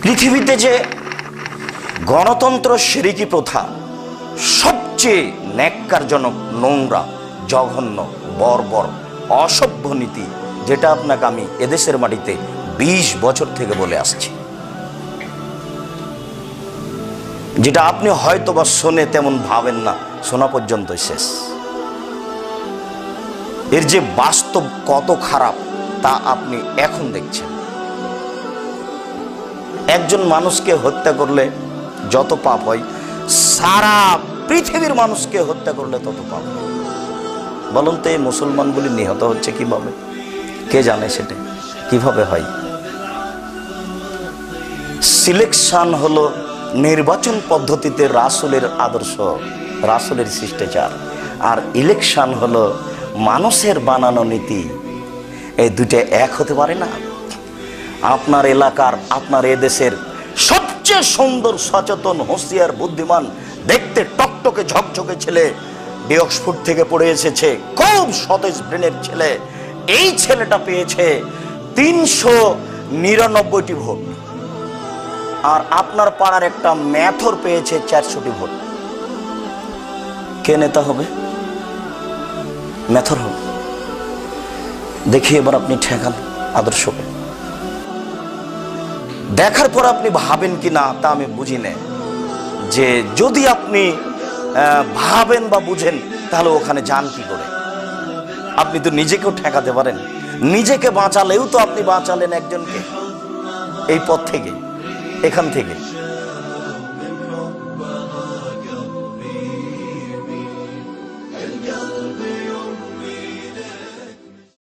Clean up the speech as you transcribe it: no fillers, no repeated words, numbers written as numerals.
পৃথিবীতে যে গণতন্ত্র শিরকি প্রথা সবচেয়ে ন্যাক্কারজনক, নোংরা, জঘন্য, বর্বর, অসভ্য নীতি, যেটা আপনাকে আমি এদেশের মাটিতে 20 বছর থেকে বলে আসছি, যেটা আপনি হয়তো বা শুনে তেমন ভাবেন না, শোনা পর্যন্ত শেষ। এর যে বাস্তব কত খারাপ তা আপনি এখন দেখছেন। একজন মানুষকে হত্যা করলে যত পাপ হয়, সারা পৃথিবীর মানুষকে হত্যা করলে তত পাপ হয়। বলুন তো এই মুসলমানগুলি নিহত হচ্ছে কিভাবে? কে জানে সেটা কিভাবে হয়? সিলেকশন হলো নির্বাচন পদ্ধতিতে রাসূলের আদর্শ, রাসূলের শিষ্টাচার, আর ইলেকশন হলো মানুষের বানানো নীতি। এই দুটো এক হতে পারে না। আপনার এলাকার, আপনার এদেশের সবচেয়ে সুন্দর, সচেতন, হুঁশিয়ার, বুদ্ধিমান, দেখতে টকটকে ঝকঝকে ছেলে অক্সফোর্ড থেকে পড়ে এসেছে, খুব সতেজ ব্রেনের ছেলে, এই ছেলেটা পেয়েছে 399টি ভোট, আর আপনার পাড়ার একটা ম্যাথর পেয়েছে 400টি ভোট। কে নেতা হবে? ম্যাথর হবে। দেখি এবার আপনি ঠেকান আদর্শকে। দেখার পর আপনি ভাবেন কি না তা আমি বুঝি না, যে যদি আপনি ভাবেন বা বুঝেন তাহলে ওখানে যান কি করে? আপনি তো নিজেকেও ঠেকাতে পারেন, নিজেকে বাঁচালেও তো আপনি বাঁচালেন একজনকে এই পথ থেকে, এখান থেকে।